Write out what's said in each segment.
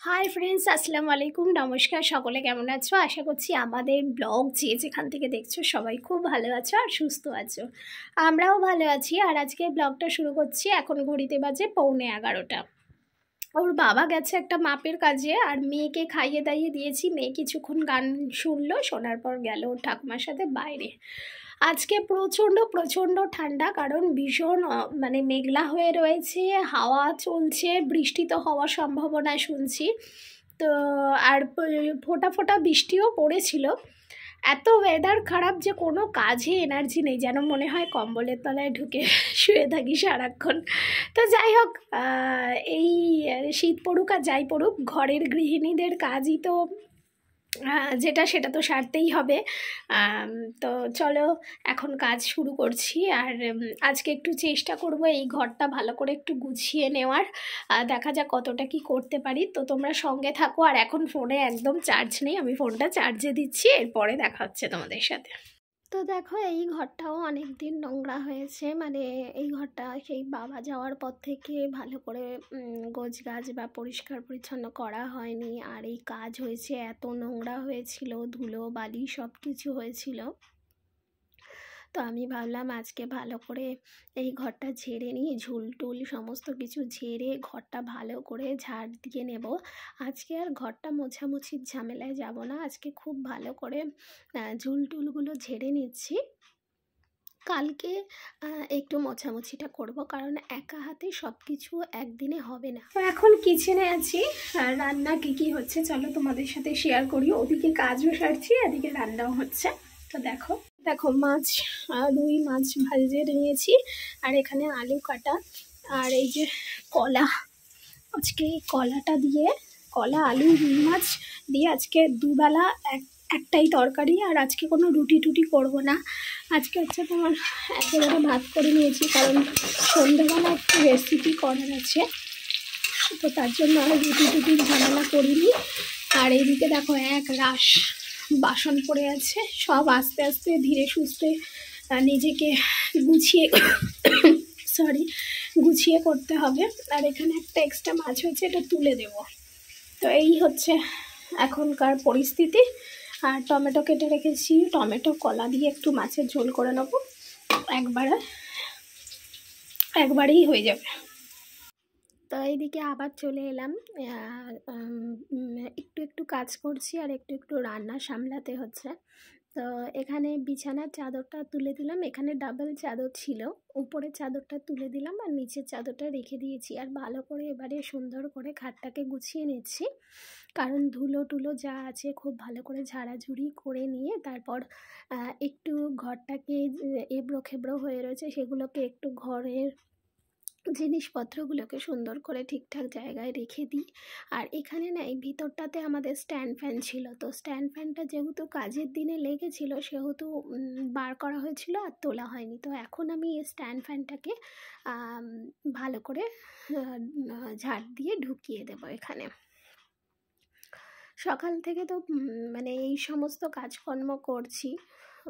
Hi friends, আসসালামু আলাইকুম। নমস্কার, সকলে কেমন আছো? আশা করছি আমাদের ব্লগ যে যেখান থেকে দেখছো সবাই খুব ভালো আছো আর সুস্থ আছো। আমরাও ভালো আছি। আর আজকে ব্লগটা শুরু করছি। এখন ঘড়িতে বাজে 11:45। ওর বাবা গেছে একটা মাপের কাজে, আর মেয়েকে খাইয়ে দাইয়ে দিয়েছি। মেয়ে কিছুক্ষণ গান শুনলো, শোনার পর গেল ওর ঠাকুমার সাথে বাইরে। আজকে প্রচণ্ড প্রচণ্ড ঠান্ডা, কারণ ভীষণ মানে মেঘলা হয়ে রয়েছে, হাওয়া চলছে, বৃষ্টি তো হওয়ার সম্ভাবনা শুনছি। তো আর ফোঁটা ফোঁটা বৃষ্টিও পড়েছিল। এত ওয়েদার খারাপ যে কোনো কাজে এনার্জি নেই, যেন মনে হয় কম্বলের তলায় ঢুকে শুয়ে থাকি সারাক্ষণ। তো যাই হোক, এই শীত পড়ুক আর যাই পড়ুক, ঘরের গৃহিণীদের কাজই তো যেটা সেটা তো সারতেই হবে। আম, তো চলো এখন কাজ শুরু করছি। আর আজকে একটু চেষ্টা করব এই ঘরটা ভালো করে একটু গুছিয়ে নেওয়ার। দেখা যাক কতটা কি করতে পারি। তো তোমরা সঙ্গে থাকো। আর এখন ফোনে একদম চার্জ নেই, আমি ফোনটা চার্জে দিচ্ছি, এরপরে দেখা হচ্ছে তোমাদের সাথে। তো দেখো, এই ঘরটাও অনেক দিন নোংরা হয়েছে। মানে এই ঘরটা সেই বাবা যাওয়ার পর থেকে ভালো করে গোছগাছ বা পরিষ্কার পরিচ্ছন্ন করা হয়নি। আর এই কাজ হয়েছে, এত নোংরা হয়েছিল, ধুলো বালি সব কিছু হয়েছিল। তো আমি ভাবলাম আজকে ভালো করে এই ঘরটা ঝেড়ে নিই, ঝুল টুল সমস্ত কিছু ঝেড়ে ঘরটা ভালো করে ঝাড় দিয়ে নেব। আজকে আর ঘরটা মোছামুছির ঝামেলায় যাব না। আজকে খুব ভালো করে ঝুল টুলগুলো ঝেড়ে নিচ্ছি। কালকে একটু মোছামুছিটা করব, কারণ একা হাতে সব কিছু একদিনে হবে না। তো এখন কিচেনে আছি। রান্না কি কি হচ্ছে চলো তোমাদের সাথে শেয়ার করি। ওদিকে কাজও সারছি, এদিকে রান্নাও হচ্ছে। তো দেখো দেখো, মাছ, রুই মাছ ভাজে নিয়েছি। আর এখানে আলু কাটা, আর এই যে কলা। আজকে এই কলাটা দিয়ে, কলা আলু রুই মাছ দিয়ে আজকে দুবেলা একটাই তরকারি। আর আজকে কোনো রুটি টুটি করব না। আজকে হচ্ছে তোমার একেবারে ভাত করে নিয়েছি, কারণ সন্ধ্যেবেলা একটু রেসিপি করার আছে। তো তার জন্য আর রুটি টুটির ঝামেলা করিনি। আর এইদিকে দেখো এক রাশ বাসন পড়ে আছে, সব আস্তে আস্তে ধীরে সুস্থে নিজেকে গুছিয়ে গুছিয়ে করতে হবে। আর এখানে একটা এক্সট্রা মাছ হয়েছে, এটা তুলে দেব। তো এই হচ্ছে এখনকার পরিস্থিতি। আর টমেটো কেটে রেখেছি, টমেটো কলা দিয়ে একটু মাছের ঝোল করে নেবো, একবারেই হয়ে যাবে। তো এইদিকে আবার চলে এলাম। একটু একটু কাজ করছি আর একটু একটু রান্না সামলাতে হচ্ছে। তো এখানে বিছানার চাদরটা তুলে দিলাম। এখানে ডাবল চাদর ছিল, উপরের চাদরটা তুলে দিলাম আর নিচের চাদরটা রেখে দিয়েছি। আর ভালো করে এবারে সুন্দর করে খাটটাকে গুছিয়ে নিচ্ছি, কারণ ধুলো টুলো যা আছে খুব ভালো করে ঝাড়াঝুড়ি করে নিয়ে তারপর একটু ঘরটাকে এবড়ো খেবড়ো হয়ে রয়েছে সেগুলোকে একটু ঘরের জিনিসপত্রগুলোকে সুন্দর করে ঠিকঠাক জায়গায় রেখে দিই। আর এখানে না এই ভিতরটাতে আমাদের স্ট্যান্ড ফ্যান ছিল। তো স্ট্যান্ড ফ্যানটা যেহেতু কাজের দিনে লেগেছিল সেহেতু বার করা হয়েছিল আর তোলা হয়নি। তো এখন আমি এই স্ট্যান্ড ফ্যানটাকে ভালো করে ঝাড় দিয়ে ঢুকিয়ে দেবো এখানে। সকাল থেকে তো মানে এই সমস্ত কাজকর্ম করছি,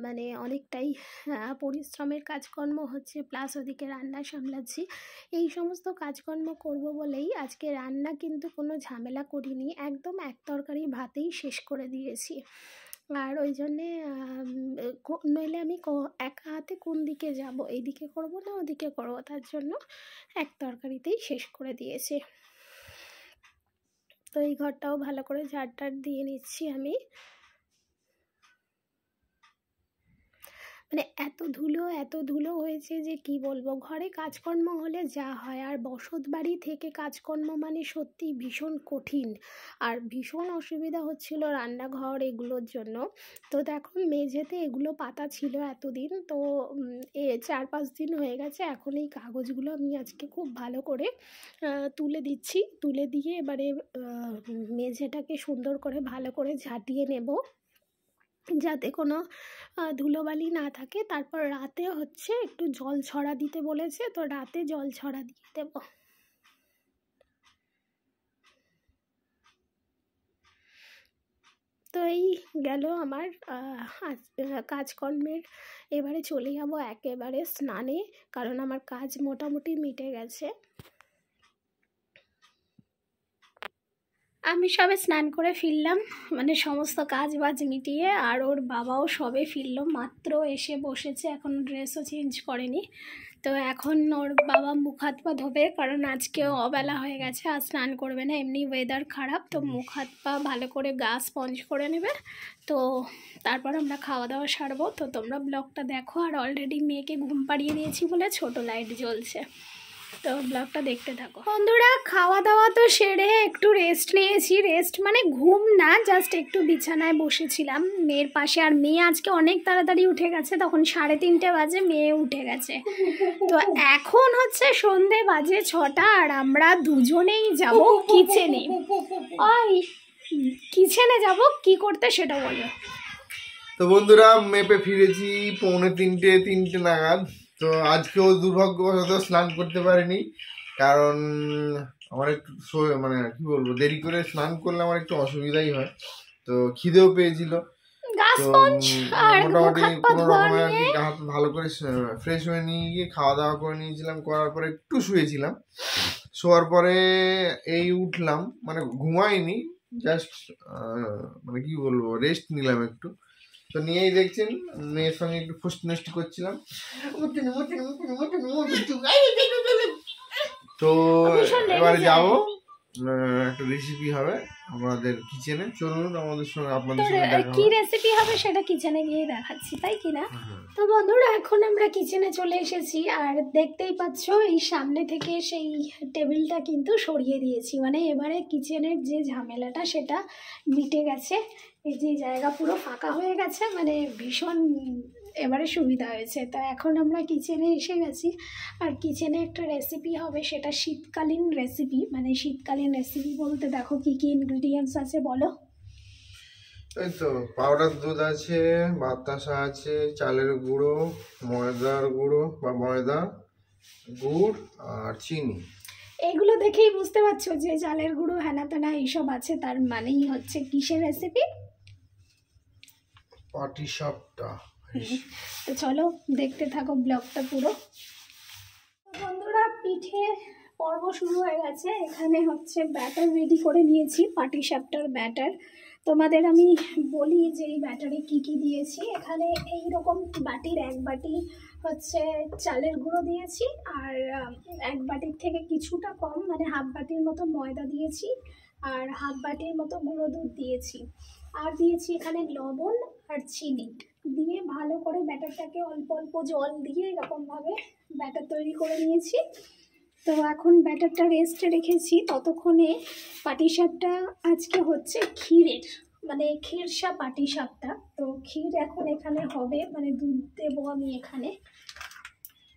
মানে অনেকটাই পরিশ্রমের কাজকর্ম হচ্ছে, প্লাস ওদিকে রান্না সামলাচ্ছি। এই সমস্ত কাজকর্ম করব বলেই আজকে রান্না কিন্তু কোনো ঝামেলা করিনি, একদম এক তরকারি ভাতেই শেষ করে দিয়েছি। আর ওই জন্যে নইলে আমি একা হাতে কোন দিকে যাব, এইদিকে করব না ওদিকে করব, তার জন্য এক তরকারিতেই শেষ করে দিয়েছি। তো এই ঘরটাও ভালো করে ঝাড় টাড় দিয়ে নিচ্ছি আমি। মানে এত ধুলো হয়েছে যে কি বলবো, ঘরে কাজকর্ম হলে যা হয়, আর বসত বাড়ি থেকে কাজকর্ম মানে সত্যি ভীষণ কঠিন। আর ভীষণ অসুবিধা হচ্ছিল রান্নাঘর এগুলোর জন্য। তো দেখো মেঝেতে এগুলো পাতা ছিল এতদিন, তো 4-5 দিন হয়ে গেছে। এখন এই কাগজগুলো আমি আজকে খুব ভালো করে তুলে দিচ্ছি। তুলে দিয়ে এবারে মেঝেটাকে সুন্দর করে ভালো করে ঝাঁটিয়ে নেব, যাতে কোনো ধুলোবালি না থাকে। তারপর রাতে হচ্ছে একটু জল ছড়া দিতে বলেছে, তো রাতে জল ছড়া দিয়ে দেব। তো এই গেল আমার কাজকর্মের। এবারে চলে যাব একেবারে স্নানে, কারণ আমার কাজ মোটামুটি মিটে গেছে। আমি সবে স্নান করে ফিরলাম, মানে সমস্ত কাজ বাজ মিটিয়ে, আর ওর বাবাও সবে ফিরলো, মাত্র এসে বসেছে, এখন ড্রেসও চেঞ্জ করেনি। তো এখন ওর বাবা মুখ হাত পা ধোবে, কারণ আজকেও অবেলা হয়ে গেছে, আর স্নান করবে না, এমনি ওয়েদার খারাপ, তো মুখ হাত পা ভালো করে গা স্পঞ্জ করে নেবে। তো তারপর আমরা খাওয়া দাওয়া সারবো। তো তোমরা ব্লগটা দেখো, আর অলরেডি মেয়েকে ঘুম পাড়িয়ে দিয়েছি বলে ছোট লাইট জ্বলছে, তো ব্লগটা দেখতে থাকো। বন্ধুরা, খাওয়া দাওয়া তো সেরে একটু রেস্ট নিয়েছি, রেস্ট মানে ঘুম না, জাস্ট একটু বিছানায় বসেছিলাম মেয়ের পাশে। আর মেয়ে আজকে অনেক তাড়াতাড়ি উঠে গেছে, তখন 3:30 বাজে মেয়ে উঠে গেছে। তো এখন হচ্ছে সন্ধে বাজে 6টা, আর আমরা দুজনেই যাব কিচেনে। ওই কিচেনে যাব, কি করতে সেটা বলো। তো বন্ধুরা, মেপে ফিরেছি 2:45-3টে নাগাদ। তো আজকেও দুর্ভাগ্যবশত স্নান করতে পারিনি, কারণ আমার একটু মানে কি বলবো, দেরি করে স্নান করলে আমার একটু অসুবিধাই হয়। তো খিদেও পেয়েছিল, তো মোটামুটি কোনো রকমের আর কি হাত ভালো করে ফ্রেশ হয়ে নিয়ে গিয়ে খাওয়া দাওয়া করে নিয়েছিলাম। করার পরে একটু শুয়েছিলাম, শোয়ার পরে এই উঠলাম, মানে ঘুমাইনি, জাস্ট মানে কি বলবো, রেস্ট নিলাম একটু। তো নিয়েই দেখছেন মেয়ের সঙ্গে একটু ফুষ্টি নষ্টি করছিলাম। তো এবারে যাবো, একটা রেসিপি হবে আমাদের কিচেনে, চলুন আমাদের সঙ্গে, আপনাদের সঙ্গে দেখা কি রেসিপি হবে সেটা কিচেনে গিয়ে দেখাচ্ছি, তাই কি না? তো বন্ধুরা, এখন আমরা কিচেনে চলে এসেছি, আর দেখতেই পাচ্ছ এই সামনে থেকে সেই টেবিলটা কিন্তু সরিয়ে দিয়েছি, মানে এবারে কিচেনের যে ঝামেলাটা সেটা মিটে গেছে। এই যে জায়গা পুরো ফাঁকা হয়ে গেছে, মানে ভীষণ এবারে সুবিধা হয়েছে। তো এখন আমরা কিচেনে এসে গেছি, আর কিচেনে একটা রেসিপি হবে, সেটা শীতকালীন রেসিপি। মানে শীতকালীন রেসিপি বলতে দেখো কি কি ইনগ্রিডিয়েন্টস আছে বলো। এই তো পাউডার দুধ আছে, বাতাসা আছে, চালের গুঁড়ো, ময়দার গুঁড়ো বা ময়দা, গুড় আর চিনি। এগুলো দেখেই বুঝতে পারছো যে চালের গুঁড়ো হ্যানা তেনা এইসব আছে, তার মানেই হচ্ছে কিসের রেসিপি? পাটিসাপটা। তো চলো দেখতে থাকো ব্লগটা পুরো। বন্ধুরা, পিঠে পর্ব শুরু হয়ে গেছে। এখানে হচ্ছে ব্যাটার রেডি করে নিয়েছি, পাটিসাপটার ব্যাটার। তোমাদের আমি বলি যে এই ব্যাটারে কি কি দিয়েছি। এখানে এই রকম বাটির 1 বাটি হচ্ছে চালের গুঁড়ো দিয়েছি, আর 1 বাটির থেকে কিছুটা কম, মানে হাফ বাটির মতো ময়দা দিয়েছি, আর হাফ বাটির মতো গুঁড়ো দুধ দিয়েছি, আর দিয়েছি এখানে লবণ আর চিনি দিয়ে ভালো করে ব্যাটারটাকে অল্প অল্প জল দিয়ে এরকমভাবে ব্যাটার তৈরি করে নিয়েছি। তো এখন ব্যাটারটা রেস্টে রেখেছি, ততক্ষণে পাটিসাপটা আজকে হচ্ছে ক্ষীরের, মানে ক্ষীরসা পাটিসাপটা। তো ক্ষীর এখন এখানে হবে, মানে দুধ দেবো আমি এখানে।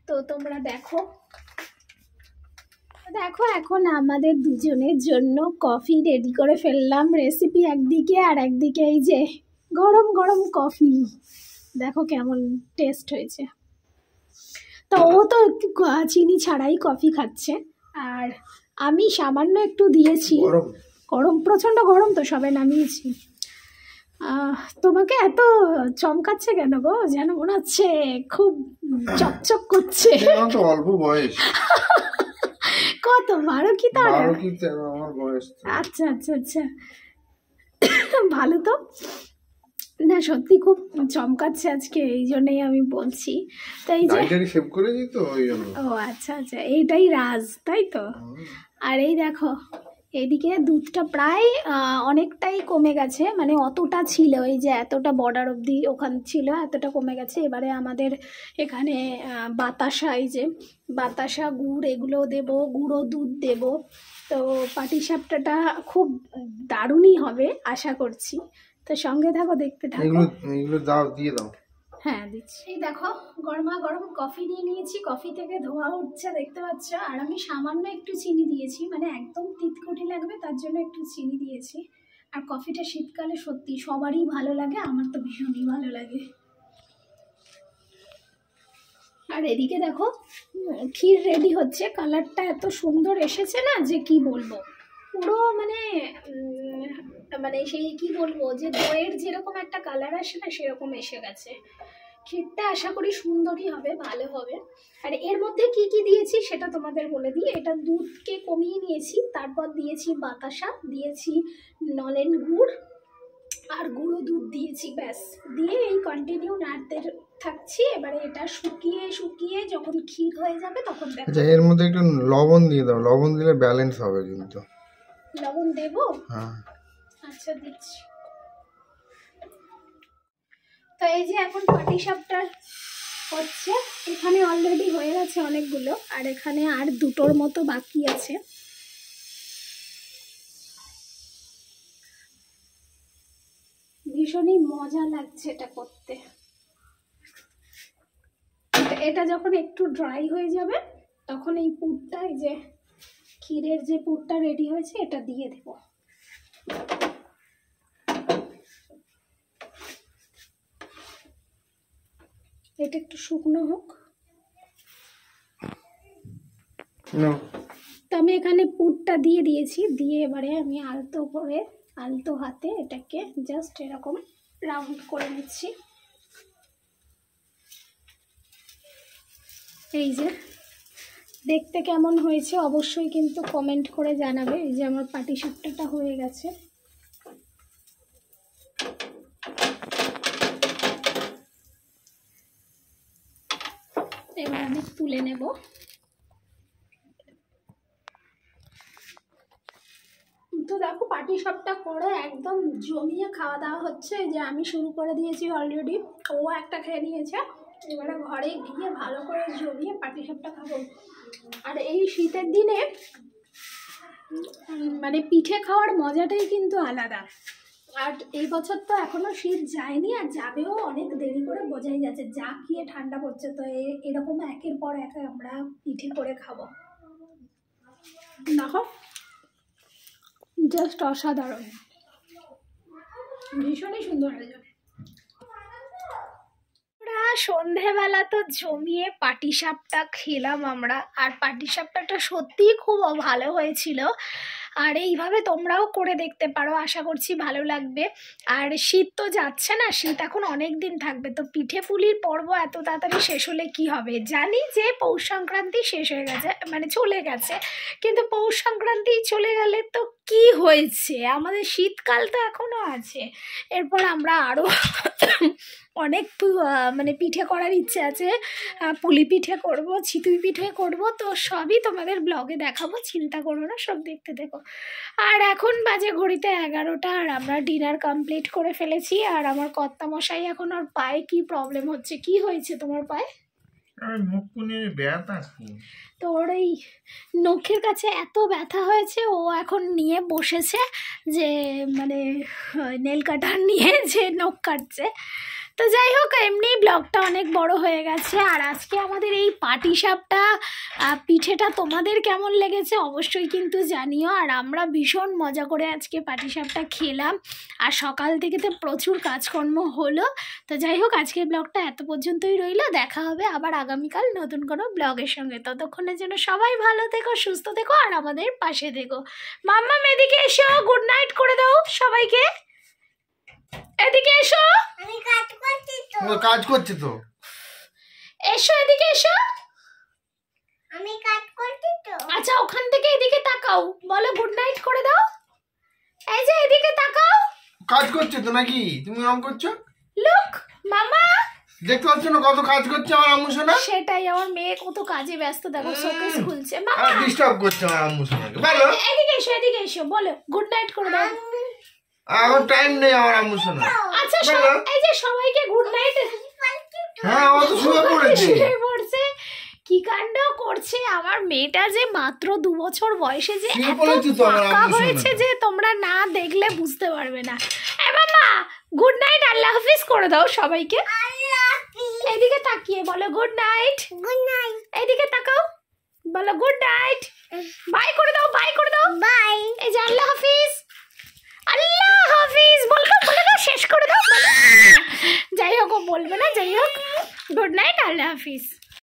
তো তোমরা দেখো দেখো এখন আমাদের দুজনের জন্য কফি রেডি করে ফেললাম। রেসিপি একদিকে, আর একদিকে এই যে গরম গরম কফি, দেখো কেমন টেস্ট হয়েছে। তো ও তো চিনি ছাড়াই কফি খাচ্ছে, আর আমি সামান্য একটু দিয়েছি। গরম, প্রচণ্ড গরম, তো সবে নামিয়েছি। তোমাকে এত চমকাচ্ছে কেন গো? যেন মনে হচ্ছে খুব চকচক করছে। অল্প বয়স। কত, 12 কি? তার আমার বয়স। আচ্ছা আচ্ছা আচ্ছা, ভালো তো। না সত্যি খুব চমকাচ্ছে আজকে, এই জন্যই আমি বলছি। তো এই যে সেভ করেছি তো ওই জন্য। ও আচ্ছা আচ্ছা, এইটাই রাজ, তাই তো। আর এই দেখো এদিকে দুধটা প্রায় অনেকটাই কমে গেছে, মানে অতটা ছিল, এই যে এতটা বর্ডার অবধি ওখান ছিল, এতটা কমে গেছে। এবারে আমাদের এখানে বাতাসা, এই যে বাতাসা, গুড় এগুলো দেব, গুঁড়ো দুধ দেব। তো পাটিসাপটাটা খুব দারুণই হবে আশা করছি। তো সঙ্গে থাকো, দেখতে থাকো। এগুলো দাও, দিয়ে দাও। হ্যাঁ দিচ্ছি। এই দেখো গরমা গরম কফি নিয়ে নিয়েছি, কফি থেকে ধোঁয়া উঠছে দেখতে পাচ্ছ। আর আমি সামান্য একটু চিনি দিয়েছি, মানে একদম তিতকুটি লাগবে তার জন্য একটু চিনি দিয়েছি। আর কফিটা শীতকালে সত্যি সবারই ভালো লাগে, আমার তো ভীষণই ভালো লাগে। আর এদিকে দেখো ক্ষীর রেডি হচ্ছে, কালারটা এত সুন্দর এসেছে না যে কি বলবো, পুরো মানে মানে সেই কি বলবো, যে দইয়ের যেরকম একটা কালার আসে না, সেরকম এসে গেছে। ক্ষীরটা আশা করি সুন্দরই হবে, ভালো হবে। আর এর মধ্যে কি কি দিয়েছি সেটা তোমাদের বলে দিই। এটা দুধকে কমিয়ে নিয়েছি, তারপর দিয়েছি বাতাসা, দিয়েছি নলেন গুড় আর গুঁড়ো দুধ দিয়েছি, ব্যাস। দিয়ে এই কন্টিনিউ নাড়তে থাকছি। এবারে এটা শুকিয়ে শুকিয়ে যখন ক্ষীর হয়ে যাবে তখন দেখো। আচ্ছা, এর মধ্যে একটু লবণ দিয়ে দাও, লবণ দিলে ব্যালেন্স হবে কিন্তু। লবণ দেবো? হ্যাঁ আচ্ছা দিচ্ছি। তো এই যে এখন পাটিসাপটা হচ্ছে, এখানে অলরেডি হয়ে গেছে অনেকগুলো, আর এখানে আর দুটোর মতো বাকি আছে। ভীষণই মজা লাগছে এটা করতে। এটা যখন একটু ড্রাই হয়ে যাবে তখন এই পুরটা, এই যে ক্ষীরের যে পুরটা রেডি হয়েছে, এটা দিয়ে দেব। এটা একটু শুকনো হোক। তো আমি এখানে পুরটা দিয়ে দিয়েছি, দিয়ে এবারে আমি আলতো হাতে এটাকে জাস্ট এরকম রাউন্ড করে নিচ্ছি। এই যে দেখতে কেমন হয়েছে অবশ্যই কিন্তু কমেন্ট করে জানাবে। এই যে আমার পাটিসাপটাটা হয়ে গেছে। এবার আমি তুলে নেব। তো দেখো পাটিসাপটা করে একদম জমিয়ে খাওয়া দাওয়া হচ্ছে। যে আমি শুরু করে দিয়েছি অলরেডি, ও একটা খেয়ে নিয়েছে। এবারে ঘরে গিয়ে ভালো করে জমিয়ে পাটিসাপটা খাবো। আর এই শীতের দিনে মানে পিঠে খাওয়ার মজাটাই কিন্তু আলাদা। আর এই বছর তো এখনো শীত যায়নি, আর যাবেও অনেক দেরি করে, বোঝাই যাচ্ছে যা গিয়ে ঠান্ডা পড়ছে। তো এরকম একের পর এক আমরা পিঠে করে খাবো। দেখো জাস্ট অসাধারণ, ভীষণই সুন্দর হয়ে যাবে। সন্ধেবেলা তো জমিয়ে পাটিসাপটা খেলাম আমরা, আর পাটিসাপটাটা সত্যিই খুব ভালো হয়েছিল। আর এইভাবে তোমরাও করে দেখতে পারো, আশা করছি ভালো লাগবে। আর শীত তো যাচ্ছে না, শীত এখন অনেক দিন থাকবে। তো পিঠে পুলির পর্ব এত তাড়াতাড়ি শেষ হলে কি হবে। জানি যে পৌষ সংক্রান্তি শেষ হয়ে গেছে, মানে চলে গেছে, কিন্তু পৌষ সংক্রান্তি চলে গেলে তো কি হয়েছে, আমাদের শীতকাল তো এখনও আছে। এরপর আমরা আরও অনেক মানে পিঠে করার ইচ্ছে আছে। পুলি পিঠে করব, চিতই পিঠে করব, তো সবই তোমাদের ব্লগে দেখাবো, চিন্তা করো না, সব দেখতে দেখো। আর এখন বাজে ঘড়িতে 11টা, আর আমরা ডিনার কমপ্লিট করে ফেলেছি। আর আমার কর্তামশাই এখন ওর পায়ে কি প্রবলেম হচ্ছে। কি হয়েছে তোমার পায়ে? তো ওর এই নখের কাছে এত ব্যথা হয়েছে, ও এখন নিয়ে বসেছে যে মানে নেল কাটার নিয়ে যে নখ কাটছে। তো যাই হোক, এমনি ব্লগটা অনেক বড় হয়ে গেছে। আর আজকে আমাদের এই পাটিসাপটা পিঠেটা তোমাদের কেমন লেগেছে অবশ্যই কিন্তু জানিও। আর আমরা ভীষণ মজা করে আজকে পাটিসাপটা খেলাম, আর সকাল থেকে তো প্রচুর কাজকর্ম হলো। তো যাই হোক, আজকের ব্লগটা এত পর্যন্তই রইলো। দেখা হবে আবার আগামীকাল নতুন কোনো ব্লগের সঙ্গে। ততক্ষণের জন্য সবাই ভালো থেকো, সুস্থ থেকো, আর আমাদের পাশে থেকো। মাম্মাম এদিকে এসো, গুড নাইট করে দাও সবাইকে। এদিকে এসো, আমি কাজ করছি তো। কাজ করছে তো, এসো এদিকে এসো, আমি কাজ করছি তো। আচ্ছা ওখান থেকে এদিকে তাকাও, বলো গুড নাইট করে দাও। এই যে এদিকে তাকাও। কাজ করছে তো নাকি, তুমি এরকম করছো? লুক মামা, দেখতে পাচ্ছ না কত কাজ করছে আমার আম্মু সোনা? সেটাই, আমার মেয়ে কত কাজে ব্যস্ত, দেখো শোকেস খুলছে। মামা ডিস্টার্ব করছে আমার আম্মু সোনাকে। বলো এদিকে এসো, বলো গুড নাইট করে দাও। এখন টাইম নেই আমার আম্মু সোনা। আচ্ছা এই যে সবাইকে গুড নাইট। হ্যাঁ, ও তো শুয়ে পড়ছে। কি কাণ্ড করছে আমার মেয়েটা, যে মাত্র 2 বছর বয়সে যে এত পাকা হয়েছে যে তোমরা না দেখলে বুঝতে পারবে না। মামা গুড নাইট, আল্লাহ হাফিজ করে দাও সবাইকে। এদিকে তাকিয়ে বলো গুড নাইট। Good night. এদিকে তাকাও, বলো গুড নাইট। বাই করে দাও, বাই করে দাও, বাই। এই যে আল্লাহ হাফিজ, আল্লাহ হাফিজ বলে দাও, শেষ করে দাও। যাই হোক, ও বলবে না, যাই হোক, গুড নাইট, আল্লাহ হাফিজ।